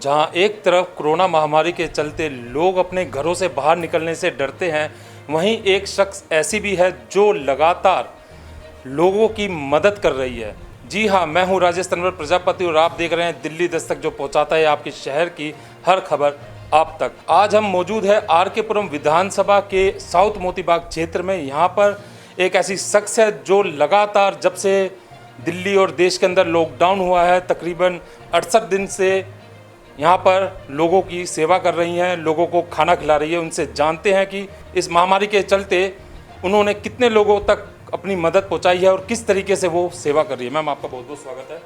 जहां एक तरफ कोरोना महामारी के चलते लोग अपने घरों से बाहर निकलने से डरते हैं, वहीं एक शख्स ऐसी भी है जो लगातार लोगों की मदद कर रही है। जी हाँ, मैं हूं राजेश तन्वर प्रजापति और आप देख रहे हैं दिल्ली दस्तक, जो पहुंचाता है आपके शहर की हर खबर आप तक। आज हम मौजूद है आर.के. पुरम विधानसभा के साउथ मोतीबाग क्षेत्र में। यहाँ पर एक ऐसी शख्स है जो लगातार जब से दिल्ली और देश के अंदर लॉकडाउन हुआ है, तकरीबन 68 दिन से यहाँ पर लोगों की सेवा कर रही हैं, लोगों को खाना खिला रही है। उनसे जानते हैं कि इस महामारी के चलते उन्होंने कितने लोगों तक अपनी मदद पहुँचाई है और किस तरीके से वो सेवा कर रही है। मैम, आपका बहुत बहुत स्वागत है।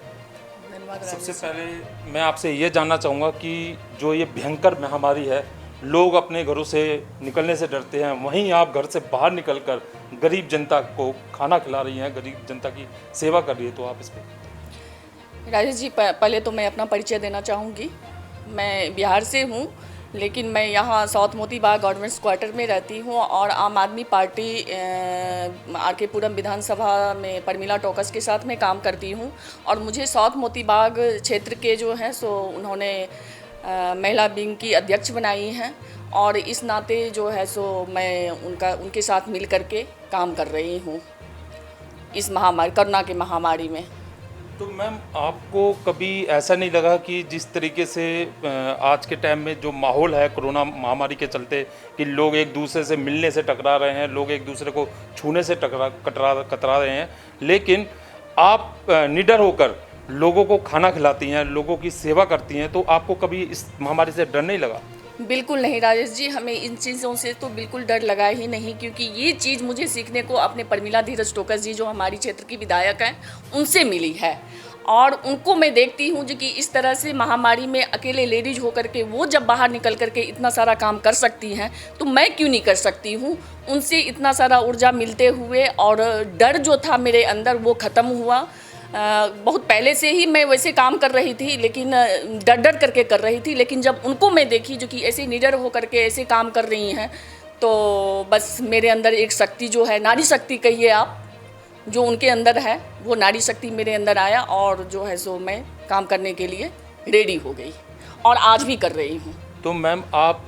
धन्यवाद। सबसे पहले मैं आपसे ये जानना चाहूँगा कि जो ये भयंकर महामारी है, लोग अपने घरों से निकलने से डरते हैं, वहीं आप घर से बाहर निकलकर गरीब जनता को खाना खिला रही हैं, गरीब जनता की सेवा कर रही है, तो आप इस पर। राजेश जी, पहले तो मैं अपना परिचय देना चाहूँगी। मैं बिहार से हूँ, लेकिन मैं यहाँ साउथ मोतीबाग गवर्नमेंट क्वार्टर में रहती हूँ और आम आदमी पार्टी आर.के. पुरम विधानसभा में परमिला टोकस के साथ मैं काम करती हूँ। और मुझे साउथ मोतीबाग क्षेत्र के जो हैं सो उन्होंने महिला विंग की अध्यक्ष बनाई हैं और इस नाते जो है सो मैं उनके साथ मिल करके काम कर रही हूँ इस महामारी, कोरोना की महामारी में। तो मैम, आपको कभी ऐसा नहीं लगा कि जिस तरीके से आज के टाइम में जो माहौल है कोरोना महामारी के चलते, कि लोग एक दूसरे से मिलने से टकरा रहे हैं, लोग एक दूसरे को छूने से कतरा रहे हैं, लेकिन आप निडर होकर लोगों को खाना खिलाती हैं, लोगों की सेवा करती हैं, तो आपको कभी इस महामारी से डर नहीं लगा? बिल्कुल नहीं राजेश जी, हमें इन चीज़ों से तो बिल्कुल डर लगा ही नहीं, क्योंकि ये चीज़ मुझे सीखने को अपने परमिला धीरज टोकस जी, जो हमारी क्षेत्र की विधायक हैं, उनसे मिली है। और उनको मैं देखती हूँ जो कि इस तरह से महामारी में अकेले लेडीज होकर के वो जब बाहर निकल करके इतना सारा काम कर सकती हैं, तो मैं क्यों नहीं कर सकती हूँ। उनसे इतना सारा ऊर्जा मिलते हुए और डर जो था मेरे अंदर वो ख़त्म हुआ। बहुत पहले से ही मैं वैसे काम कर रही थी, लेकिन डर करके कर रही थी, लेकिन जब उनको मैं देखी जो कि ऐसे निडर होकर के ऐसे काम कर रही हैं, तो बस मेरे अंदर एक शक्ति जो है, नारी शक्ति कहिए आप, जो उनके अंदर है, वो नारी शक्ति मेरे अंदर आया और जो है सो मैं काम करने के लिए रेडी हो गई और आज भी कर रही हूँ। तो मैम, आप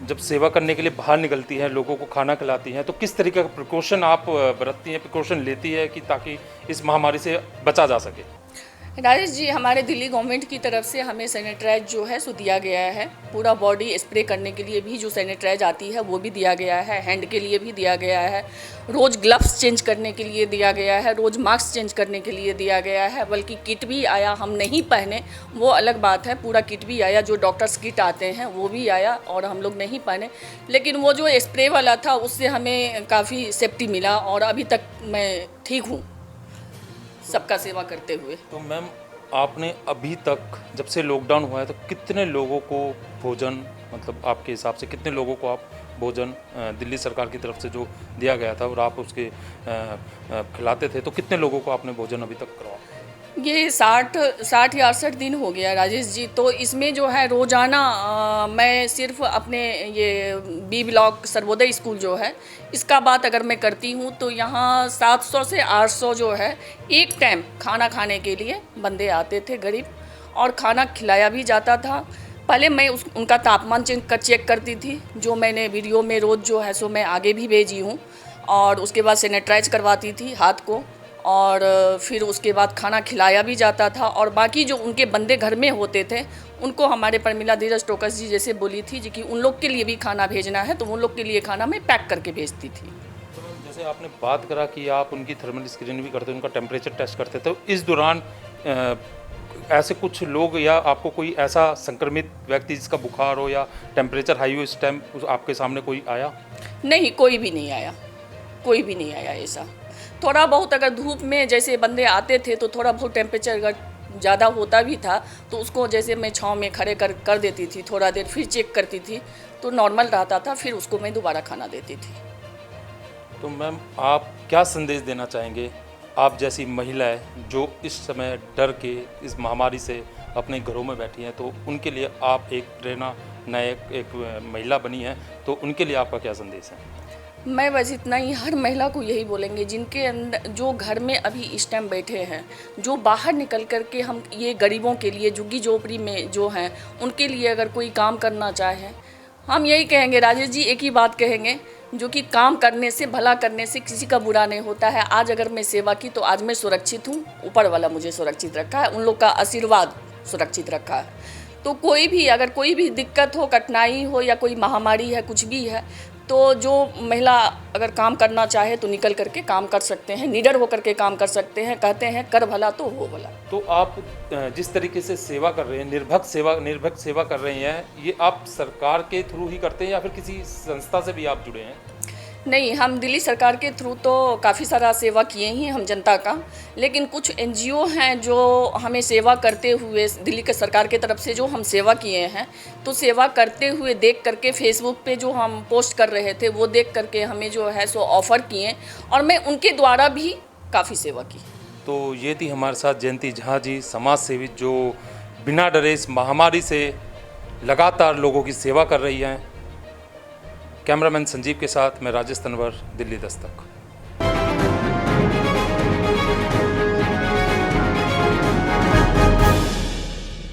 जब सेवा करने के लिए बाहर निकलती हैं, लोगों को खाना खिलाती हैं, तो किस तरीके का प्रिकॉशन आप बरतती हैं, प्रिकॉशन लेती है कि ताकि इस महामारी से बचा जा सके? राजेश जी, हमारे दिल्ली गवर्नमेंट की तरफ से हमें सैनिटाइज जो है सो दिया गया है। पूरा बॉडी स्प्रे करने के लिए भी जो सैनिटाइज आती है वो भी दिया गया है, हैंड के लिए भी दिया गया है, रोज़ ग्लव्स चेंज करने के लिए दिया गया है, रोज़ मास्क चेंज करने के लिए दिया गया है, बल्कि किट भी आया। हम नहीं पहने वो अलग बात है, पूरा किट भी आया, जो डॉक्टर्स किट आते हैं वो भी आया और हम लोग नहीं पहने, लेकिन वो जो स्प्रे वाला था उससे हमें काफ़ी सेफ्टी मिला और अभी तक मैं ठीक हूँ सबका सेवा करते हुए। तो मैम, आपने अभी तक जब से लॉकडाउन हुआ है तो कितने लोगों को भोजन, मतलब आपके हिसाब से कितने लोगों को आप भोजन दिल्ली सरकार की तरफ से जो दिया गया था और आप उसके खिलाते थे, तो कितने लोगों को आपने भोजन अभी तक करवाया? ये 60 या 68 दिन हो गया राजेश जी। तो इसमें जो है रोज़ाना मैं सिर्फ अपने ये बी ब्लॉक सर्वोदय स्कूल जो है इसका बात अगर मैं करती हूँ, तो यहाँ 700 से 800 जो है एक टाइम खाना खाने के लिए बंदे आते थे गरीब, और खाना खिलाया भी जाता था। पहले मैं उनका तापमान चेक करती थी, जो मैंने वीडियो में रोज़ जो है सो मैं आगे भी भेजी हूँ, और उसके बाद सैनिटाइज करवाती थी हाथ को, और फिर उसके बाद खाना खिलाया भी जाता था। और बाकी जो उनके बंदे घर में होते थे उनको हमारे परमिला धीरज टोकस जी जैसे बोली थी जी कि उन लोग के लिए भी खाना भेजना है, तो उन लोग के लिए खाना मैं पैक करके भेजती थी। तो जैसे आपने बात करा कि आप उनकी थर्मल स्क्रीनिंग भी करते, उनका टेम्परेचर टेस्ट करते, तो इस दौरान ऐसे कुछ लोग या आपको कोई ऐसा संक्रमित व्यक्ति जिसका बुखार हो या टेम्परेचर हाई हो, इस टाइम आपके सामने कोई आया? नहीं, कोई भी नहीं आया, कोई भी नहीं आया ऐसा। थोड़ा बहुत अगर धूप में जैसे बंदे आते थे तो थोड़ा बहुत टेम्परेचर अगर ज़्यादा होता भी था तो उसको जैसे मैं छाँव में खड़े कर देती थी, थोड़ा देर फिर चेक करती थी, तो नॉर्मल रहता था, फिर उसको मैं दोबारा खाना देती थी। तो मैम, आप क्या संदेश देना चाहेंगे, आप जैसी महिलाएं जो इस समय डर के इस महामारी से अपने घरों में बैठी हैं, तो उनके लिए आप एक प्रेरणा नायक एक महिला बनी है, तो उनके लिए आपका क्या संदेश है? मैं बस इतना ही हर महिला को यही बोलेंगे, जिनके अंदर जो घर में अभी इस टाइम बैठे हैं, जो बाहर निकल कर के हम ये गरीबों के लिए, झुग्गी झोपड़ी में जो हैं उनके लिए अगर कोई काम करना चाहे, हम यही कहेंगे राजेश जी, एक ही बात कहेंगे, जो कि काम करने से, भला करने से किसी का बुरा नहीं होता है। आज अगर मैं सेवा की तो आज मैं सुरक्षित हूँ, ऊपर वाला मुझे सुरक्षित रखा है, उन लोग का आशीर्वाद सुरक्षित रखा है। तो कोई भी अगर कोई भी दिक्कत हो, कठिनाई हो या कोई महामारी है, कुछ भी है, तो जो महिला अगर काम करना चाहे तो निकल करके काम कर सकते हैं, निडर होकर के काम कर सकते हैं। कहते हैं कर भला तो हो भला। तो आप जिस तरीके से सेवा कर रहे हैं, निर्भक सेवा कर रही हैं, ये आप सरकार के थ्रू ही करते हैं या फिर किसी संस्था से भी आप जुड़े हैं? नहीं, हम दिल्ली सरकार के थ्रू तो काफ़ी सारा सेवा किए ही हम जनता का, लेकिन कुछ एनजीओ हैं जो हमें सेवा करते हुए, दिल्ली के सरकार की तरफ से जो हम सेवा किए हैं, तो सेवा करते हुए देख करके फेसबुक पे जो हम पोस्ट कर रहे थे वो देख करके हमें जो है सो ऑफ़र किए, और मैं उनके द्वारा भी काफ़ी सेवा की। तो ये थी हमारे साथ जयंती झा जी, समाज सेवी, जो बिना डरे इस महामारी से लगातार लोगों की सेवा कर रही हैं। कैमरामैन संजीव के साथ मैं राजेश तनवर, दिल्ली दस्तक।